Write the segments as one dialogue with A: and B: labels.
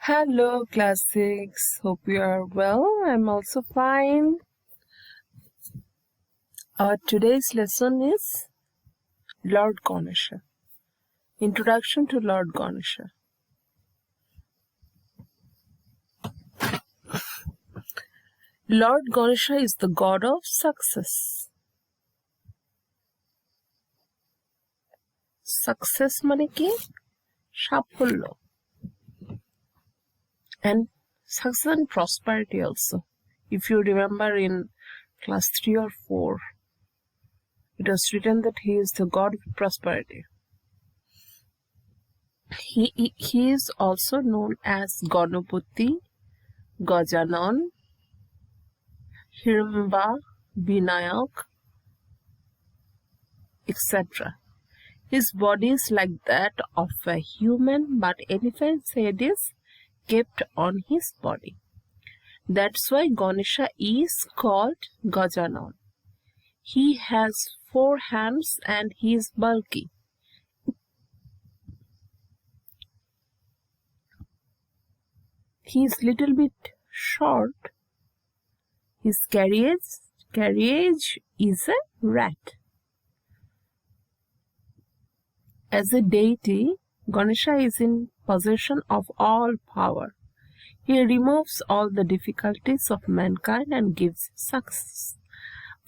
A: Hello, classics. Hope you are well. I'm also fine. Today's lesson is Lord Ganesha. Introduction to Lord Ganesha. Lord Ganesha is the god of success. Success মানে কি? সাফল্য. And success and prosperity also. If you remember in class 3 or 4, it was written that he is the god of prosperity. He is also known as Ganapati, Gajanan, Hirimba, Vinayak, etc. His body is like that of a human, but elephant's head is kept on his body. That's why Ganesha is called Gajanan. He has 4 hands and he is bulky. He is little bit short. His carriage is a rat. As a deity, Ganesha is in possession of all power. He removes all the difficulties of mankind and gives success.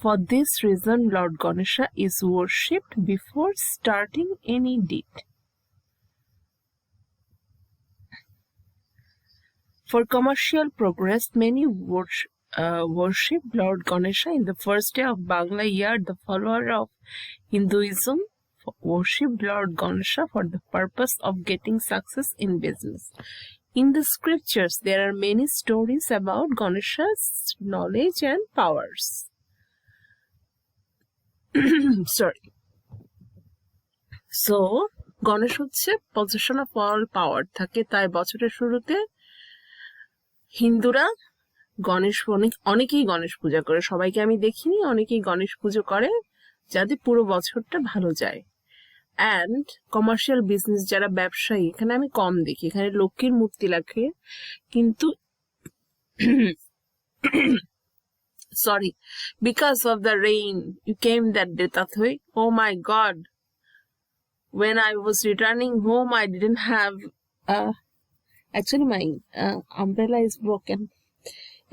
A: For this reason, Lord Ganesha is worshipped before starting any deed. For commercial progress, many worship Lord Ganesha in the first day of Bangla year. The follower of Hinduism worship Lord Ganesha for the purpose of getting success in business. In the scriptures, there are many stories about Ganesha's knowledge and powers. Sorry. So, Ganesh হচ্ছে possession of all power থাকে, তাই বছরের শুরুতে হিন্দুরা অনেকেই গণেশ পূজা করে। সবাইকে আমি দেখিনি, অনেকেই গণেশ পুজো করে যাতে পুরো বছরটা ভালো যায়। অ্যান্ড কমার্শিয়াল বিজনেস যারা ব্যবসায়ী, এখানে আমি কম দেখি, এখানে লক্ষ্মীর মূর্তি রাখে, কিন্তু sorry, because of the rain you came that day, Tathoy. Oh my god, when I was returning home I didn't have actually my umbrella is broken,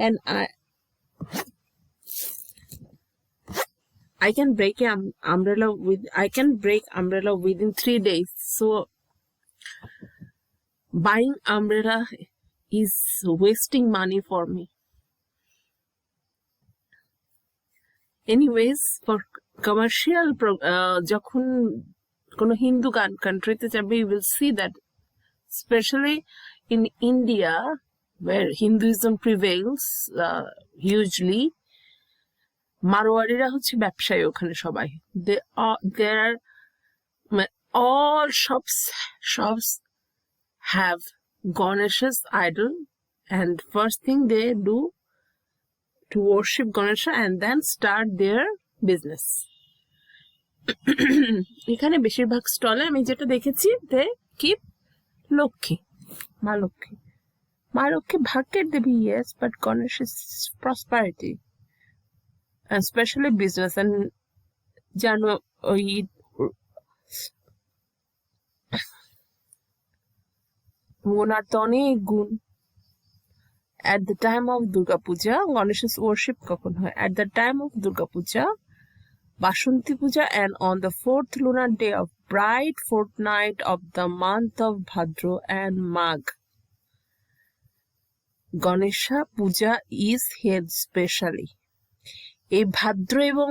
A: and I can break umbrella within 3 days. So buying umbrella is wasting money for me. Anyways, for commercial যখন কোনো হিন্দু countryতে যাবে, you will see that especially in India where Hinduism prevails hugely, মারোয়ারিরা হচ্ছে ব্যবসায়ী ওখানে সবাই। There are all shops have Ganesha's idol, and first thing they do to worship Ganesha and then start their business. এখানে বেশিরভাগ স্টলে আমি যেটা দেখেছি, they keep লক্ষ্মী, মা লক্ষ্মী ভাগ্যের দেবী, yes, but Ganesh is prosperity and especially business. And জানো ওই ওনার তো অনেক গুণ। At the time of Durga Puja, Ganesh's worship কখন হয়? At the time of Durga Puja, Bashanti Puja, and on the 4th lunar day of bright fortnight of the month of Bhadra and Magh, Ganesha Puja is held specially. এই ভাদ্র এবং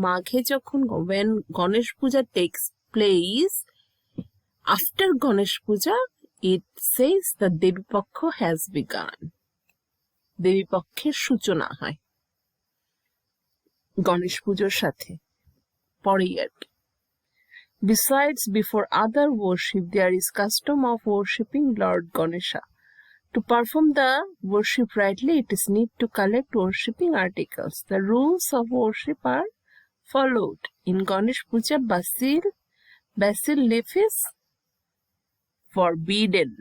A: মাঘে যখন when Ganesh Puja takes place, after Ganesh Puja it says that Devi Paksha has begun. দেবী পক্ষের সূচনা হয় গণেশ পুজোর সাথে, পরেই আর কি। Besides, before other worship, there is custom of worshipping Lord Ganesha. To perform the worship rightly, it is need to collect worshipping articles. The rules of worship are followed. In Ganesh Puja, basil leaf is forbidden.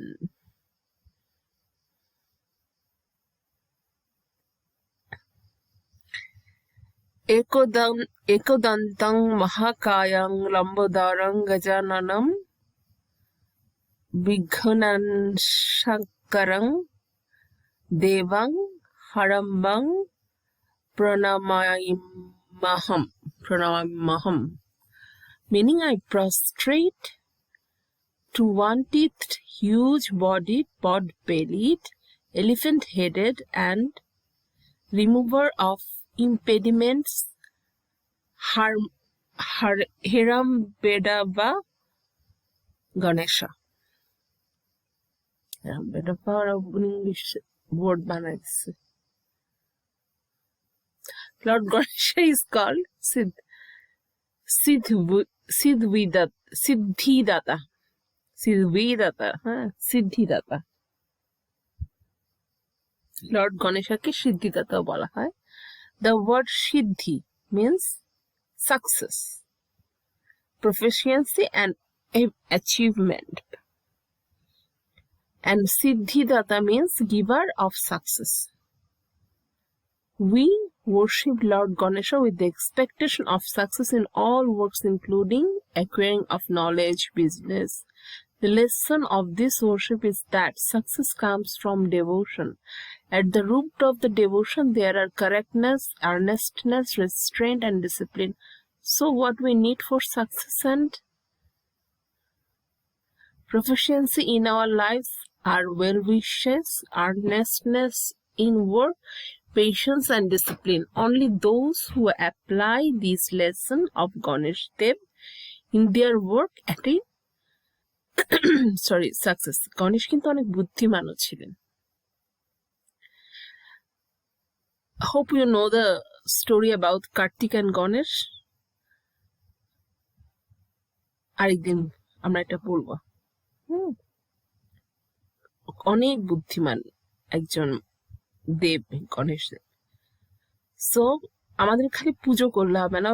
A: एकदन्तं महाकायं लम्बोदरं गजाननं विघ्नशङ्करं देवं हरम्बं pranamaham, meaning I prostrate to one-teethed, huge-bodied, pod-bellied, elephant-headed, and remover of impediments, Hirambedava Ganesha. Hirambedava English word বানাইছে. Lord Ganesha is called Siddhidata. Lord Ganesha ke Siddhidata bola hai. The word Siddhi means success, proficiency and achievement. And Siddhidata means giver of success. We worship Lord Ganesha with the expectation of success in all works, including acquiring of knowledge, business. The lesson of this worship is that success comes from devotion. At the root of the devotion, there are correctness, earnestness, restraint, and discipline. So what we need for success and proficiency in our lives are well-wishes, earnestness in work, patience, and discipline. Only those who apply this lesson of Ganesh Dev in their work attain success. Ganesh কিন্তু অনেক বুদ্ধিমানও ছিলেন. Hope you know the story about Kartik and Ganesh. আরেকদিন আমরা এটা বলবো. অনেক বুদ্ধিমান একজন দেব গণেশ দেব. So আমাদের খালি পুজো করলে হবে না.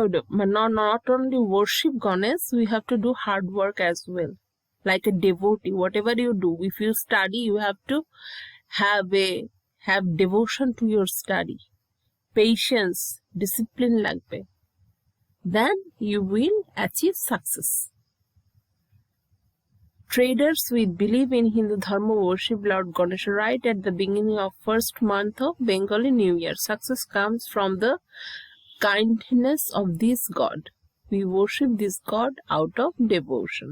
A: Not only worship Ganesh, we have to do hard work as well. Like a devotee, whatever you do, if you study, you have to have devotion to your study, patience, discipline lagbe. Then you will achieve success. Traders with belief in Hindu Dharma worship Lord Ganesha right at the beginning of first month of Bengali New Year. Success comes from the kindness of this god. We worship this god out of devotion.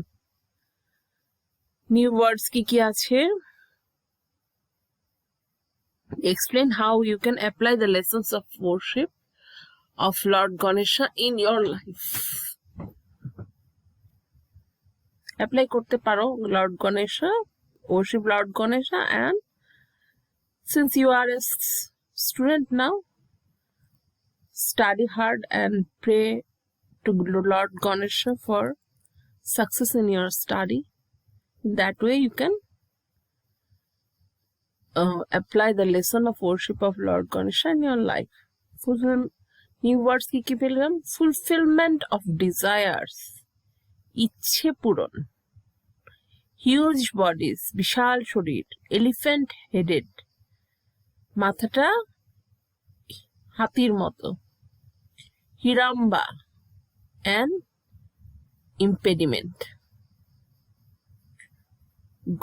A: New words ki ache? Explain how you can apply the lessons of worship of Lord Ganesha in your life. Apply korte paro Lord Ganesha, worship Lord Ganesha, and since you are a student now, study hard and pray to Lord Ganesha for success in your study. That way you can apply the lesson of worship of Lord Ganesha in your life. New words ki pellam? Fulfillment of desires. ইচ্ছে পূরণ. Huge bodies, বিশাল শরীর, elephant headed, মাথাটা হাতির মতো, হিড়াম্বা and impediment.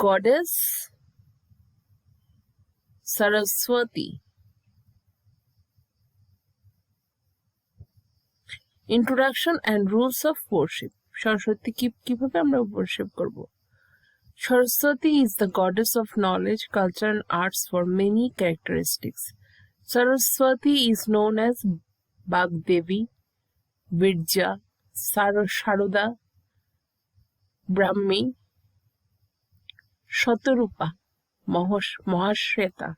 A: Goddess Saraswati. Introduction and rules of worship. Saraswati কিভাবে আমরা worship করব? Saraswati is the goddess of knowledge, culture and arts for many characteristics. Saraswati is known as Bagdevi, Virja, Sharoda, Brahmi, Shatarupa, Mahashweta,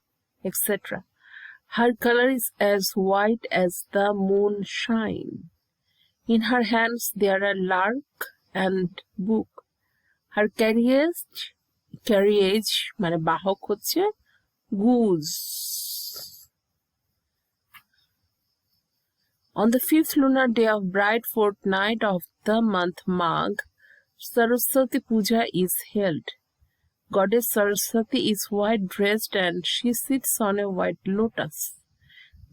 A: etc. Her color is as white as the moonshine. In her hands there are lark and book. Her carriage মানে বাহক হচ্ছে goose. On the 5th lunar day of bright fortnight of the month Magh, Saraswati Puja is held. Goddess Saraswati is white dressed and she sits on a white lotus.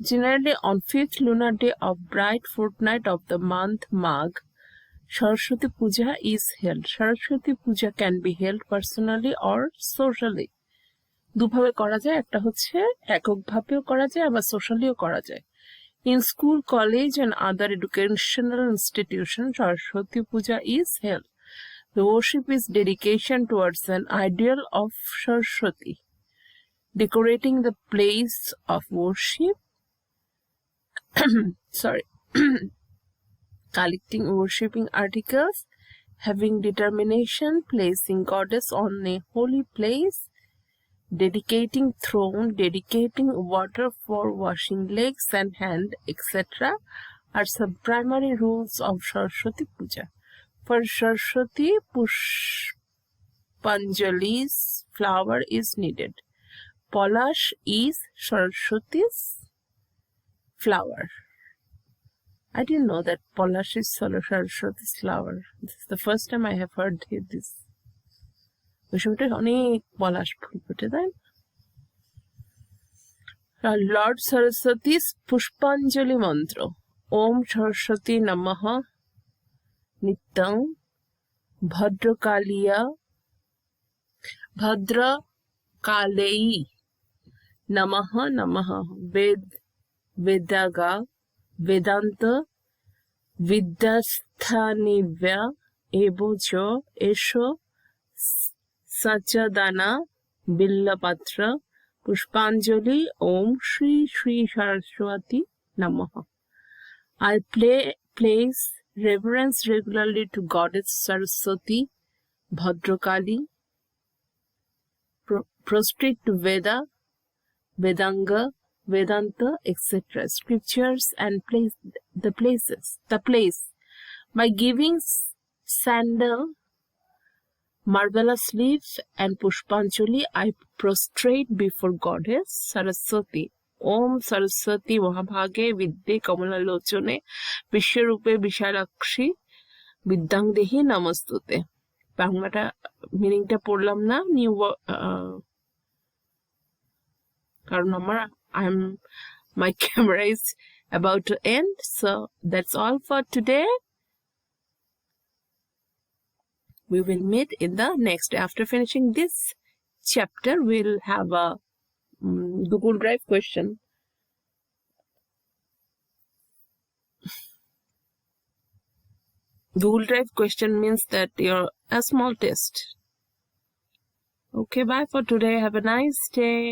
A: Generally, on 5th lunar day of bright fortnight of the month Magh, Saraswati Puja is held. Saraswati Puja can be held personally or socially. দুভাবে করা যায়, একটা হচ্ছে এককভাবেও করা যায় আবার সোশ্যালিও করা যায়। In school, college and other educational institutions, Saraswati Puja is held. The worship is dedication towards an ideal of Saraswati. Decorating the place of worship, collecting worshipping articles, having determination, placing goddess on a holy place, dedicating throne, dedicating water for washing legs and hand, etc. are some primary rules of Saraswati Puja. For Saraswati, Pushpanjali's flower is needed. Palash is Saraswati's flower. I didn't know that Palash is Saraswati's flower. This is the first time I have heard this. অনেক পলাশ ফুল ফুটে দেন। Lord Saraswati's Pushpanjali mantra. Om Saraswati Namaha Nityam Bhadrakaleyi Namaha Namaha Vedaga Vedanta Vidyasthanivya Ebojo Esho Sachadana Billapatra Pushpanjali Om Shri Shri Saraswati Namaha. I place reverence regularly to Goddess Saraswati, Bhadrakali, prostrate to Veda, Vedanga, Vedanta, etc. Scriptures and the place. By giving sandal, marvelous leaf and Pushpanjali, I prostrate before Goddess Saraswati. Om Saraswati Mahabhage Vidde Kamalalochone Vishwarupe Vishalakshi Vidyangdehi Namastute. বাংলাটা মিনিংটা পড়লাম না new, কারণ my camera is about to end. So that's all for today. We will meet in the next. After finishing this chapter, we'll have a Google Drive question. Google Drive question means that you're a small test. Okay, bye for today. Have a nice day.